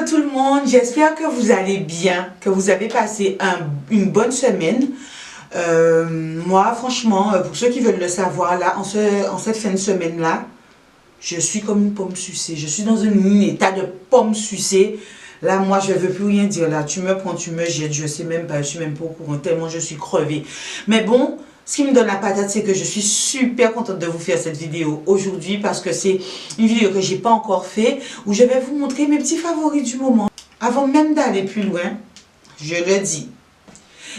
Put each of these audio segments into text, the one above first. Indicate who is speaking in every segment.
Speaker 1: Hello tout le monde, j'espère que vous allez bien, que vous avez passé une bonne semaine. Moi franchement, pour ceux qui veulent le savoir, là, en cette fin de semaine là, je suis comme une pomme sucée. Je suis dans un état de pomme sucée. Là, moi, je ne veux plus rien dire. Là, tu me prends, tu me jettes. Je sais même pas, je suis même pas au courant. Tellement je suis crevée. Mais bon, ce qui me donne la patate, c'est que je suis super contente de vous faire cette vidéo aujourd'hui parce que c'est une vidéo que j'ai pas encore fait où je vais vous montrer mes petits favoris du moment. Avant même d'aller plus loin, je le dis.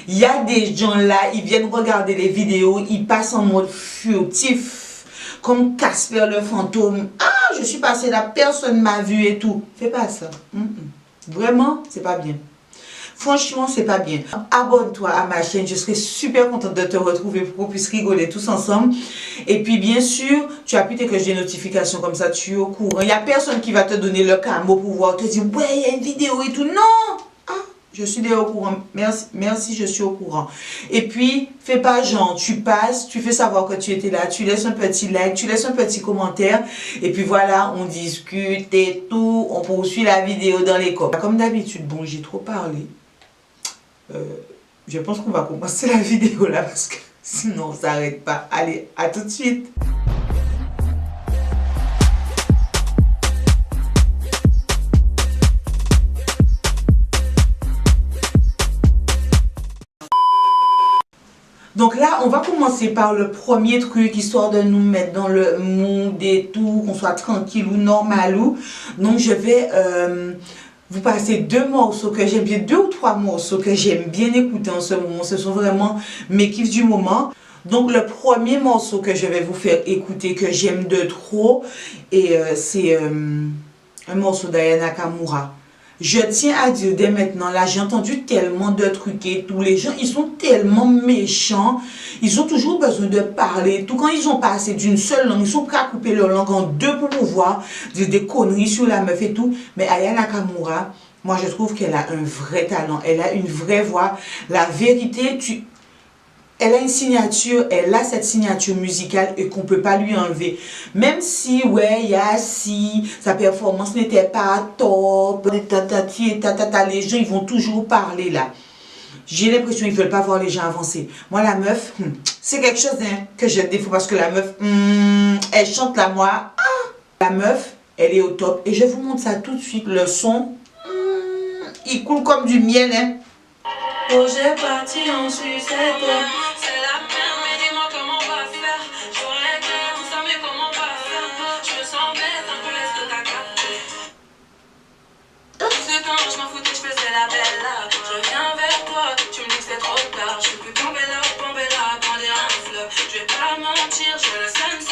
Speaker 1: Il y a des gens là, ils viennent regarder les vidéos, ils passent en mode furtif. Comme Casper le fantôme. Ah, je suis passée là, personne m'a vu et tout. Fais pas ça. Vraiment, c'est pas bien. Franchement, c'est pas bien. Abonne-toi à ma chaîne. Je serai super contente de te retrouver pour qu'on puisse rigoler tous ensemble. Et puis, bien sûr, tu appuies tes cloches des notifications. Comme ça, tu es au courant. Il n'y a personne qui va te donner le camo pour pouvoir te dire, ouais, il y a une vidéo et tout. Non! Je suis déjà au courant. Merci, je suis au courant. Et puis, fais pas genre, tu passes, tu fais savoir que tu étais là, tu laisses un petit like, tu laisses un petit commentaire. Et puis voilà, on discute et tout. On poursuit la vidéo dans les commentaires. Comme d'habitude, bon, j'ai trop parlé. Je pense qu'on va commencer la vidéo là parce que sinon on s'arrête pas. Allez, à tout de suite. Donc là, on va commencer par le premier truc, histoire de nous mettre dans le mood et tout, qu'on soit tranquille ou normal ou. Donc je vais vous passer deux morceaux que j'aime bien, deux ou trois morceaux que j'aime bien écouter en ce moment. Ce sont vraiment mes kiffs du moment. Donc le premier morceau que je vais vous faire écouter, que j'aime de trop, et c'est un morceau d'Aya Nakamura. Je tiens à dire dès maintenant, là j'ai entendu tellement de trucs et tous les gens, ils sont tellement méchants, ils ont toujours besoin de parler, tout quand ils ont pas assez d'une seule langue, ils sont prêts à couper leur langue en deux pour pouvoir dire des conneries sur la meuf et tout. Mais Aya Nakamura, moi je trouve qu'elle a un vrai talent, elle a une vraie voix. La vérité, elle a une signature, elle a cette signature musicale et qu'on ne peut pas lui enlever. Même si, ouais, sa performance n'était pas top, les gens, ils vont toujours parler là. J'ai l'impression qu'ils ne veulent pas voir les gens avancer. Moi, la meuf, c'est quelque chose que je défends parce que la meuf, elle chante là, moi. La meuf, elle est au top. Et je vous montre ça tout de suite. Le son, il coule comme du miel, hein.
Speaker 2: Oh, j'ai parti en sucette. C'est la merde, mais dis-moi comment on va faire. J'aurais clair tout ça, mais comment on va faire? Je me sens bête, un peu est-ce que t'as capté? Tout ce temps, je m'en foutais, je faisais la belle là. Je reviens vers toi, tu me dis que c'est trop tard. Je suis plus tombée là, prendre un fleuve. Je vais pas mentir, je le sens.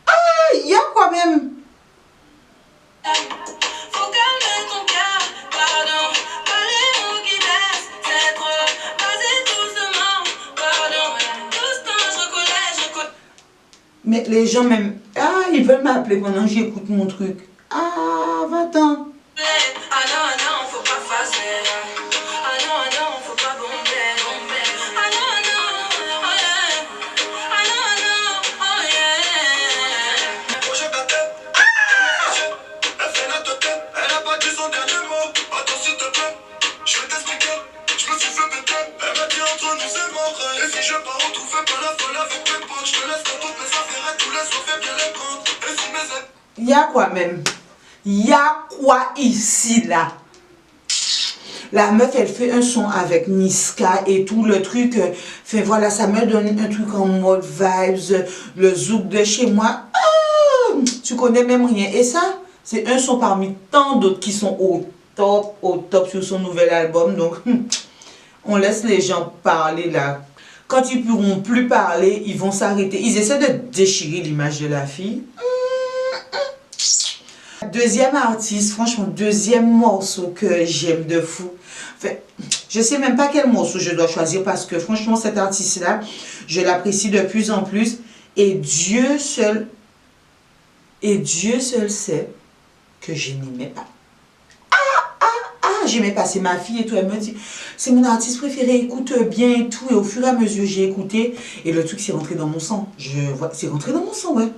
Speaker 1: Ah, il y a quoi même?
Speaker 2: Faut calmer ton cœur, pardon. Pas les mots qui blessent, c'est trop. Vas-y doucement, pardon. Tout ce temps, je reconnais.
Speaker 1: Mais les gens même, ils veulent m'appeler pendant que j'écoute mon truc. Ah, va-t'en.
Speaker 2: Ah non, faut pas facer. Ah non, faut pas bomber. Ah non, oh yeah. Ah non, oh yeah. Projet ta tête, elle fait la tête, elle a pas dit son dernier mot. Attends s'il te plaît, je vais t'expliquer. Je me suis fait péter, elle m'a dit entre nous c'est mort. Et si je pars on trouve pas la folle avec mes potes. Je te laisse dans toutes mes affaires et tous les soirs fais bien les prendre. Et si mes aides.
Speaker 1: Il y a quoi même? Il y a quoi ici là? La meuf elle fait un son avec Niska et tout le truc. Fait voilà, ça me donne un truc en mode vibes, le zouk de chez moi. Tu connais même rien. Et ça, c'est un son parmi tant d'autres qui sont au top sur son nouvel album. Donc, on laisse les gens parler là. Quand ils pourront plus parler, ils vont s'arrêter. Ils essaient de déchirer l'image de la fille. Deuxième artiste, franchement, deuxième morceau que j'aime de fou. Enfin, je sais même pas quel morceau je dois choisir parce que franchement, cet artiste-là, je l'apprécie de plus en plus. Et Dieu seul sait que je n'aimais pas. J'aimais pas, c'est ma fille et tout. Elle me dit, c'est mon artiste préféré, écoute bien et tout. Et au fur et à mesure, j'ai écouté. Et le truc, c'est rentré dans mon sang. C'est rentré dans mon sang, ouais.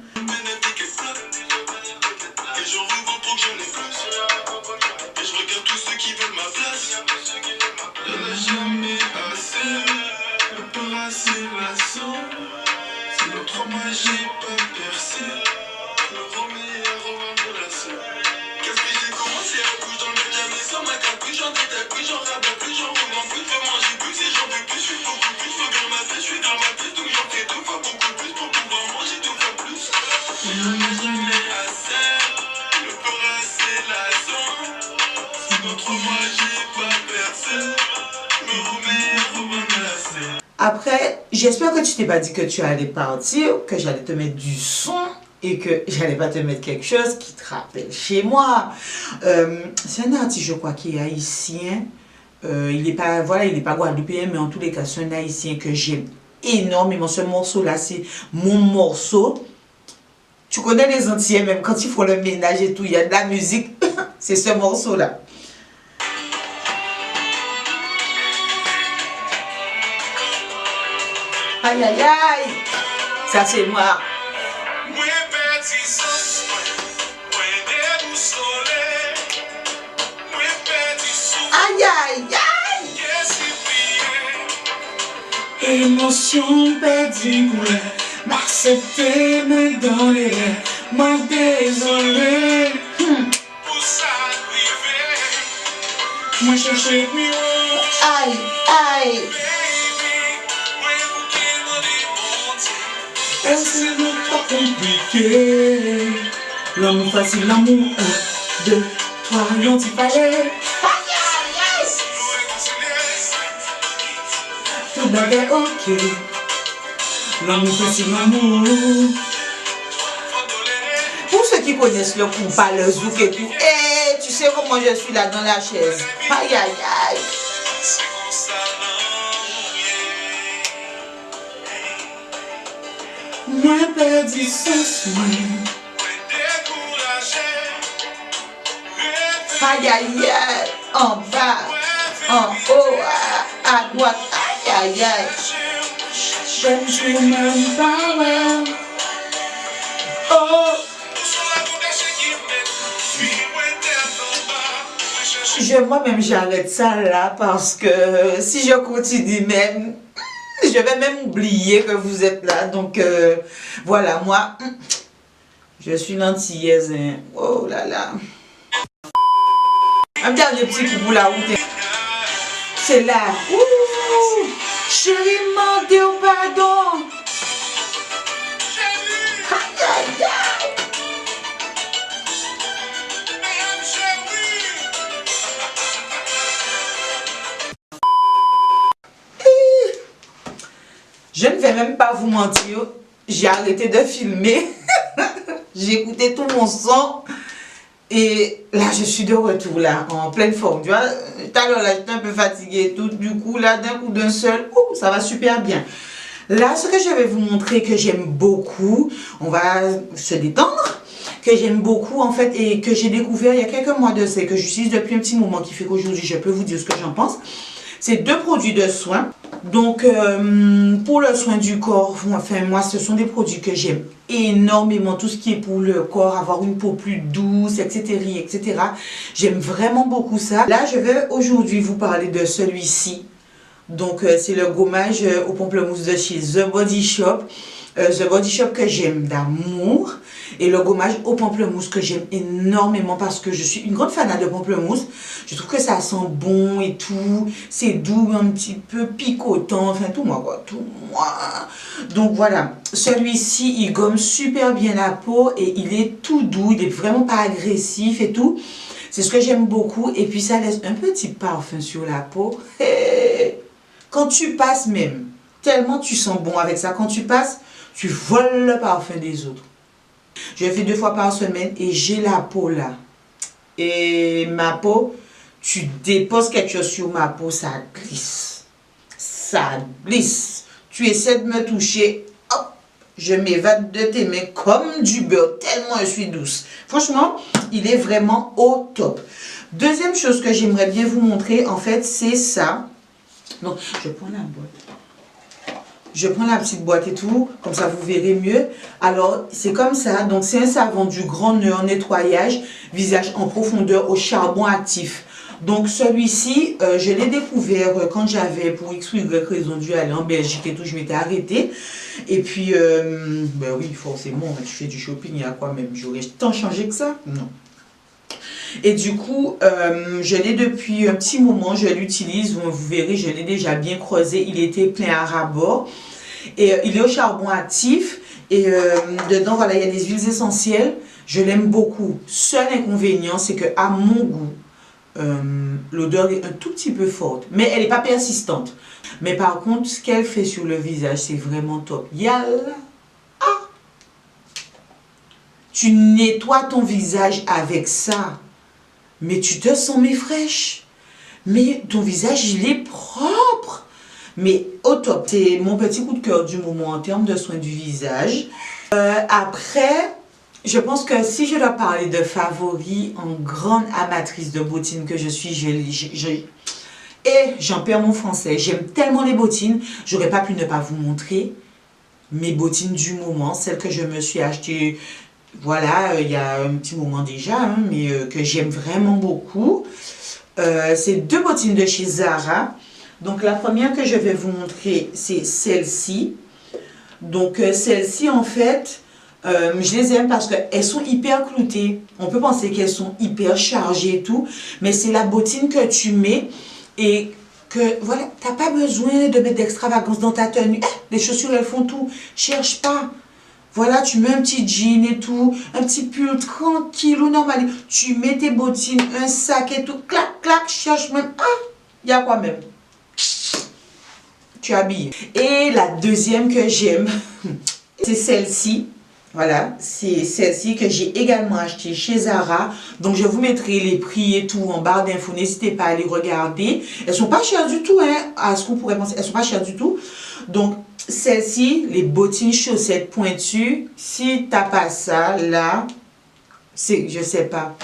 Speaker 1: Après, j'espère que tu t'es pas dit que tu allais partir, que j'allais te mettre du son et que j'allais pas te mettre quelque chose qui te rappelle chez moi. C'est un artiste, je crois, qui est haïtien. Il n'est pas, voilà, il est pas guadeloupéen, mais en tous les cas, c'est un haïtien que j'aime énormément. Ce morceau-là, c'est mon morceau. Tu connais les Antillais, même quand ils font le ménage et tout, il y a de la musique. C'est ce morceau-là. Aïe, aïe, aïe. Ça, c'est moi. Aïe, aïe, aïe. Émotion perdue, m'accepter, me dans les rêves, moi désolé. Moi chercher mieux. Aïe, aïe. C'est pas compliqué. L'amour facile, l'amour de toi, y'en t'y fallait. Tout bagay ok. L'amour facile, l'amour. Pour ceux qui connaissent le compas, le zouk et tout, tu sais comment je suis là dans la chaise. Aïe, aïe, aïe. Moi perdu ce soir. Aïe, aïe, aïe. En bas, en haut, à droite. Aïe, aïe, aïe. Je suis même pas ouais. Oh. Moi-même j'arrête ça là parce que si je continue même, je vais même oublier que vous êtes là. Donc voilà, moi, je suis l'antillaise. Hein. Oh là là. Un dernier petit coup pour la route. C'est là. Ouh, chérie, demandez au pardon. Aïe, aïe, aïe. Je ne vais même pas vous mentir, j'ai arrêté de filmer, j'ai écouté tout mon son et là je suis de retour là, en pleine forme. Tu vois, tout à l'heure là j'étais un peu fatiguée et tout, du coup là d'un coup d'un seul, ça va super bien. Là ce que je vais vous montrer que j'aime beaucoup, on va se détendre, que j'aime beaucoup en fait et que j'ai découvert il y a quelques mois de ça, que j'utilise depuis un petit moment qui fait qu'aujourd'hui je peux vous dire ce que j'en pense. C'est deux produits de soins. Donc, pour le soin du corps, enfin, moi, ce sont des produits que j'aime énormément. Tout ce qui est pour le corps, avoir une peau plus douce, etc., etc. J'aime vraiment beaucoup ça. Là, je vais aujourd'hui vous parler de celui-ci. Donc, c'est le gommage au pamplemousse de chez The Body Shop. The Body Shop que j'aime d'amour. Et le gommage au pamplemousse que j'aime énormément parce que je suis une grande fan de pamplemousse. Je trouve que ça sent bon et tout. C'est doux, un petit peu picotant. Enfin, tout moi quoi. Tout moi. Donc voilà. Celui-ci, il gomme super bien la peau et il est tout doux. Il est vraiment pas agressif et tout. C'est ce que j'aime beaucoup. Et puis ça laisse un petit parfum sur la peau. Quand tu passes même, tellement tu sens bon avec ça. Quand tu passes, tu voles le parfum des autres. Je le fais 2 fois par semaine et j'ai la peau là. Et ma peau, tu déposes quelque chose sur ma peau, ça glisse. Ça glisse. Tu essaies de me toucher, hop, je m'évade de tes mains comme du beurre, tellement je suis douce. Franchement, il est vraiment au top. Deuxième chose que j'aimerais bien vous montrer, en fait, c'est ça. Donc, je prends la boîte. Je prends la petite boîte et tout, comme ça vous verrez mieux. Alors, c'est comme ça. Donc, c'est un savon du Grand Nord nettoyage, visage en profondeur au charbon actif. Donc, celui-ci, je l'ai découvert quand j'avais, pour X ou Y raison, dû aller en Belgique et tout, je m'étais arrêtée. Et puis, ben oui, forcément, tu fais du shopping, il y a quoi même? J'aurais tant changé que ça? Non. Et du coup, je l'ai depuis un petit moment, je l'utilise, vous verrez, je l'ai déjà bien creusé, il était plein à ras-bord. Et il est au charbon actif, et dedans, voilà, il y a des huiles essentielles, je l'aime beaucoup. Seul inconvénient, c'est que à mon goût, L'odeur est un tout petit peu forte, mais elle n'est pas persistante. Mais par contre, ce qu'elle fait sur le visage, c'est vraiment top. Yalla! Ah! Tu nettoies ton visage avec ça, mais tu te sens mais fraîche. Mais ton visage, il est propre. Mais au top, c'est mon petit coup de cœur du moment en termes de soins du visage. Après, je pense que si je dois parler de favoris en grande amatrice de bottines que je suis, et j'en perds mon français. J'aime tellement les bottines, j'aurais pas pu ne pas vous montrer mes bottines du moment, celles que je me suis achetées, voilà, il y a un petit moment déjà, hein, mais que j'aime vraiment beaucoup. C'est deux bottines de chez Zara. Donc la première que je vais vous montrer, c'est celle-ci. Donc celle-ci, en fait, je les aime parce qu'elles sont hyper cloutées. On peut penser qu'elles sont hyper chargées et tout, mais c'est la bottine que tu mets et que, voilà, t'as pas besoin de mettre d'extravagance dans ta tenue. Les chaussures, elles font tout. Cherche pas. Voilà, tu mets un petit jean et tout, un petit pull tranquille ou normal. Tu mets tes bottines, un sac et tout, clac, clac, cherche même. Ah, il y a quoi même? Tu habilles. Et la deuxième que j'aime, c'est celle-ci. Voilà, c'est celle-ci que j'ai également achetée chez Zara. Donc, je vous mettrai les prix et tout en barre d'infos. N'hésitez pas à les regarder. Elles sont pas chères du tout, hein, à ce qu'on pourrait penser. Elles sont pas chères du tout. Donc, celle-ci, les bottines chaussettes pointues, si t'as pas ça, là, c'est, je sais pas,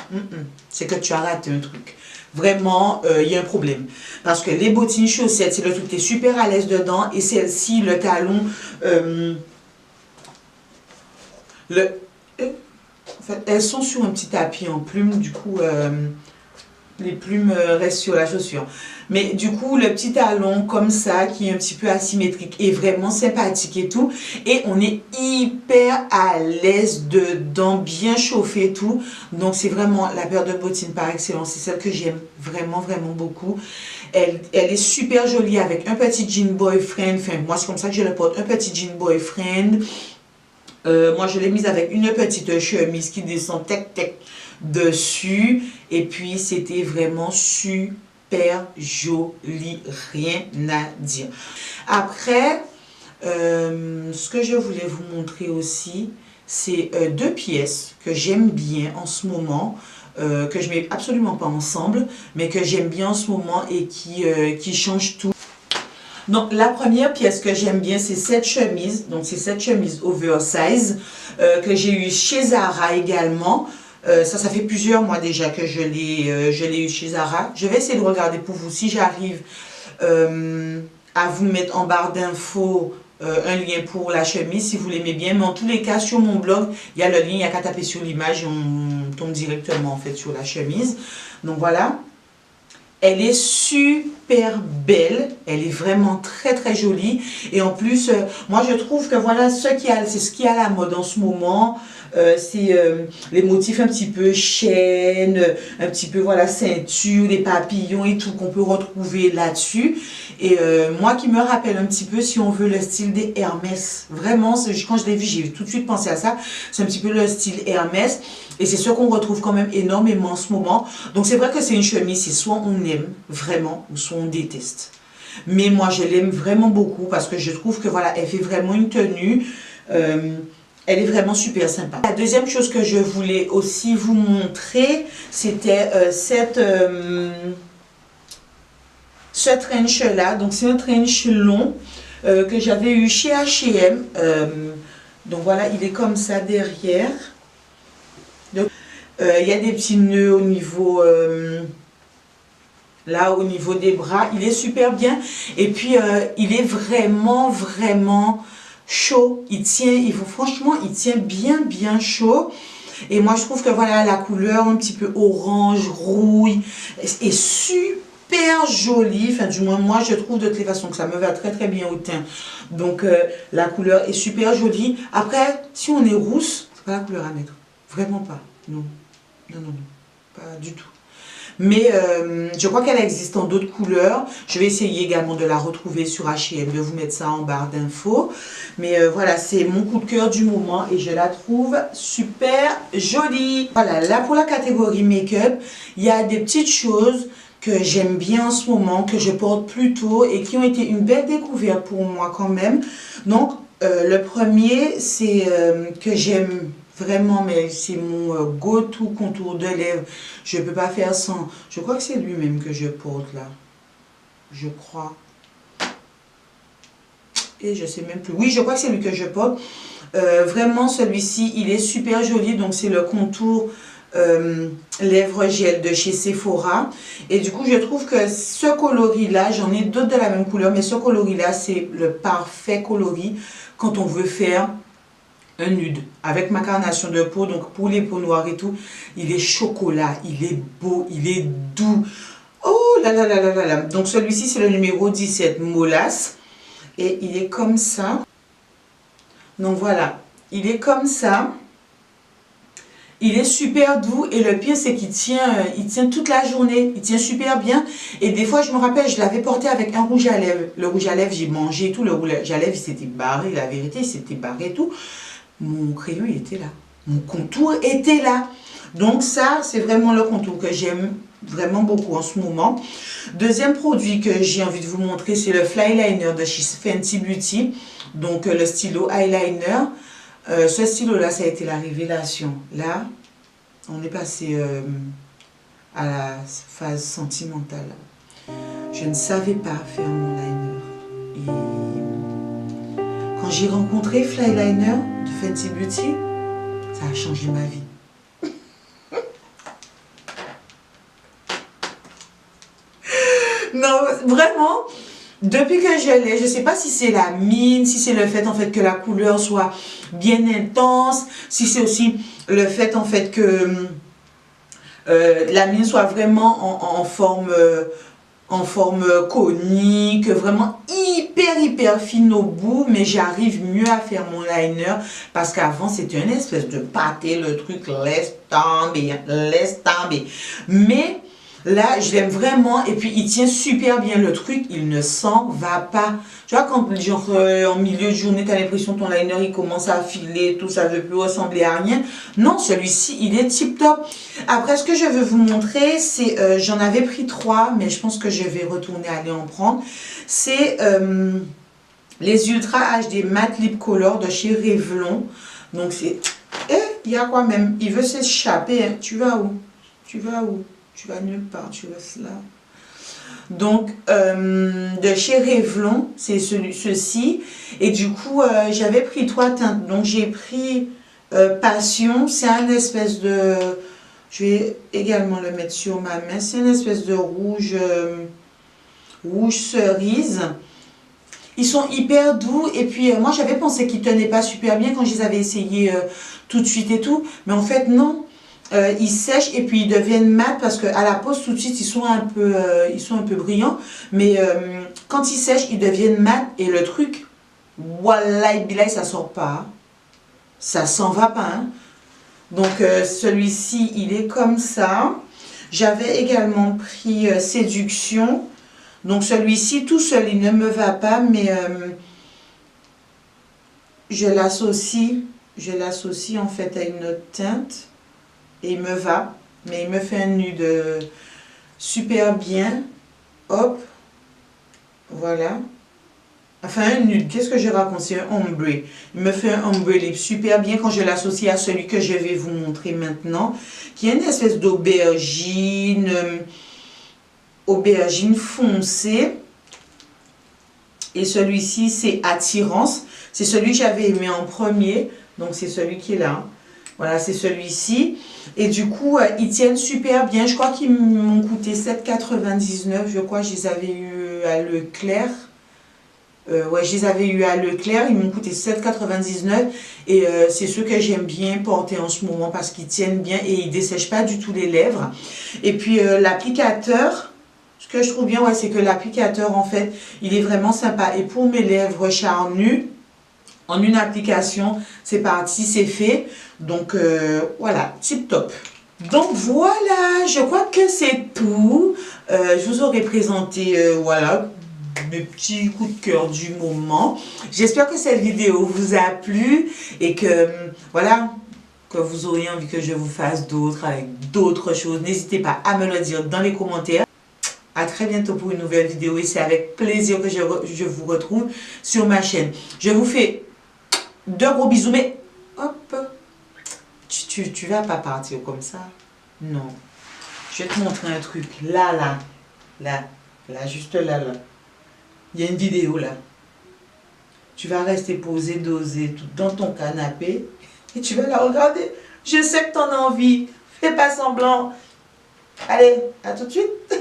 Speaker 1: c'est que tu as raté un truc. Vraiment, il y a un problème. Parce que les bottines chaussettes, c'est le truc, tu es super à l'aise dedans. Et celle-ci, le talon, en fait, elles sont sur un petit tapis en plumes, du coup, les plumes restent sur la chaussure. Mais du coup, le petit talon comme ça, qui est un petit peu asymétrique, est vraiment sympathique et tout. Et on est hyper à l'aise dedans, bien chauffé et tout. Donc, c'est vraiment la paire de bottines par excellence. C'est celle que j'aime vraiment, vraiment beaucoup. Elle est super jolie avec un petit jean boyfriend. Enfin, moi, c'est comme ça que je la porte. Un petit jean boyfriend. Moi, je l'ai mise avec une petite chemise qui descend tec dessus. Et puis, c'était vraiment super joli. Rien à dire. Après, ce que je voulais vous montrer aussi, c'est deux pièces que j'aime bien en ce moment. Que je ne mets absolument pas ensemble, mais que j'aime bien en ce moment et qui changent tout. Donc, la première pièce que j'aime bien, c'est cette chemise. Donc, c'est cette chemise oversize que j'ai eue chez Zara également. Ça fait plusieurs mois déjà que je l'ai eu chez Zara. Je vais essayer de regarder pour vous si j'arrive à vous mettre en barre d'infos un lien pour la chemise si vous l'aimez bien. Mais en tous les cas, sur mon blog, il y a le lien. Il n'y a qu'à taper sur l'image et on tombe directement en fait sur la chemise. Donc, voilà. Elle est super belle, elle est vraiment très jolie et en plus, moi je trouve que voilà, c'est ce qui est à la mode en ce moment, c'est les motifs un petit peu chaîne, un petit peu voilà ceinture, les papillons et tout qu'on peut retrouver là-dessus. Et moi qui me rappelle un petit peu si on veut le style des Hermès, vraiment quand je l'ai vu j'ai tout de suite pensé à ça, c'est un petit peu le style Hermès. Et c'est ce qu'on retrouve quand même énormément en ce moment. Donc c'est vrai que c'est une chemise, c'est soit on aime vraiment ou soit on déteste. Mais moi je l'aime vraiment beaucoup parce que je trouve que voilà, elle fait vraiment une tenue. Elle est vraiment super sympa. La deuxième chose que je voulais aussi vous montrer, c'était ce trench là. Donc c'est un trench long que j'avais eu chez H&M. Donc voilà, il est comme ça derrière. Il y a des petits nœuds au niveau là au niveau des bras, il est super bien et puis il est vraiment chaud, franchement il tient bien chaud et moi je trouve que voilà la couleur un petit peu orange rouille est super jolie, enfin du moins moi je trouve de toutes les façons que ça me va très bien au teint. Donc la couleur est super jolie. Après si on est rousse, c'est pas la couleur à mettre, vraiment pas, non. pas du tout. Mais je crois qu'elle existe en d'autres couleurs. Je vais essayer également de la retrouver sur H&M, de vous mettre ça en barre d'infos. Mais voilà, c'est mon coup de cœur du moment et je la trouve super jolie. Voilà, là pour la catégorie make-up, il y a des petites choses que j'aime bien en ce moment, que je porte plutôt et qui ont été une belle découverte pour moi quand même. Donc, le premier, c'est que j'aime vraiment, mais c'est mon go-to contour de lèvres. Je ne peux pas faire sans. Je crois que c'est lui-même que je porte là. Je crois. Et je sais même plus. Oui, je crois que c'est lui que je porte. Vraiment, celui-ci, il est super joli. Donc, c'est le contour lèvres gel de chez Sephora. Et du coup, je trouve que ce coloris-là, j'en ai d'autres de la même couleur, mais ce coloris-là, c'est le parfait coloris quand on veut faire un nude avec ma carnation de peau. Donc pour les peaux noires et tout, il est chocolat, il est beau, il est doux. Oh là là là là là là. Donc celui-ci c'est le numéro 17 Molasse et il est comme ça. Donc voilà, il est comme ça. Il est super doux et le pire c'est qu'il tient toute la journée, il tient super bien. Et des fois je me rappelle, je l'avais porté avec un rouge à lèvres. Le rouge à lèvres j'ai mangé et tout, le rouge à lèvres il s'était barré, la vérité il s'était barré et tout. Mon crayon il était là, mon contour était là. Donc ça c'est vraiment le contour que j'aime vraiment beaucoup en ce moment. Deuxième produit que j'ai envie de vous montrer, c'est le Flyliner de chez Fenty Beauty. Donc le stylo eyeliner. Ce stylo là ça a été la révélation. Là on est passé à la phase sentimentale. Je ne savais pas faire mon liner. Et quand j'ai rencontré Flyliner de Fenty Beauty, ça a changé ma vie. Non, vraiment, depuis que je l'ai, je ne sais pas si c'est la mine, si c'est le fait en fait que la couleur soit bien intense, si c'est aussi le fait en fait que la mine soit vraiment en forme conique, vraiment hyper fine au bout, mais j'arrive mieux à faire mon liner parce qu'avant c'était une espèce de pâté, le truc laisse tomber. Mais là, je l'aime vraiment et puis il tient super bien le truc, il ne s'en va pas. Tu vois, quand genre en milieu de journée, tu as l'impression que ton liner il commence à filer, tout ça ne veut plus ressembler à rien. Non, celui-ci, il est tip top. Après, ce que je veux vous montrer, c'est, j'en avais pris 3, mais je pense que je vais retourner aller en prendre. C'est les Ultra HD Matte Lip Color de chez Revlon. Donc c'est, il y a quoi même, il veut s'échapper, hein. Tu vas où? Tu vas où? Tu vas nulle part, tu restes là. Donc, de chez Revlon, c'est ceci. Et du coup, j'avais pris 3 teintes. Donc, j'ai pris Passion. C'est un espèce de... Je vais également le mettre sur ma main. C'est une espèce de rouge, rouge cerise. Ils sont hyper doux. Et puis, moi, j'avais pensé qu'ils ne tenaient pas super bien quand je les avais essayés tout de suite et tout. Mais en fait, non. Ils sèchent et puis ils deviennent mat parce qu'à la pose tout de suite ils sont un peu brillants, mais quand ils sèchent ils deviennent mat et le truc, wallahi billahi, ça sort pas, ça s'en va pas, hein. Donc celui-ci il est comme ça. J'avais également pris Séduction, donc celui-ci tout seul il ne me va pas, mais je l'associe en fait à une autre teinte. Et il me va, mais il me fait un nude super bien. Hop, voilà. Enfin, un nude, qu'est-ce que je raconte? C'est un ombre. Il me fait un ombre lip super bien quand je l'associe à celui que je vais vous montrer maintenant, qui est une espèce d'aubergine, aubergine foncée. Et celui-ci, c'est Attirance. C'est celui que j'avais aimé en premier, donc c'est celui qui est là. Voilà, c'est celui-ci. Et du coup, ils tiennent super bien. Je crois qu'ils m'ont coûté 7,99 €. Je crois que je les avais eu à Leclerc. Ouais, je les avais eu à Leclerc. Ils m'ont coûté 7,99 €. Et c'est ceux que j'aime bien porter en ce moment parce qu'ils tiennent bien et ils ne dessèchent pas du tout les lèvres. Et puis, l'applicateur, ce que je trouve bien, ouais, c'est que l'applicateur, en fait, il est vraiment sympa. Et pour mes lèvres charnues, en une application, c'est parti, c'est fait. Donc voilà, tip top. Donc voilà, je crois que c'est tout. Je vous aurais présenté, voilà, mes petits coups de cœur du moment. J'espère que cette vidéo vous a plu et que, voilà, que vous auriez envie que je vous fasse d'autres avec d'autres choses. N'hésitez pas à me le dire dans les commentaires. À très bientôt pour une nouvelle vidéo et c'est avec plaisir que je vous retrouve sur ma chaîne. Je vous fais de gros bisous, mais hop, tu vas pas partir comme ça. Non. Je vais te montrer un truc. Là, juste là. Il y a une vidéo là. Tu vas rester posé, dosé, tout dans ton canapé et tu vas la regarder. Je sais que tu en as envie. Fais pas semblant. Allez, à tout de suite.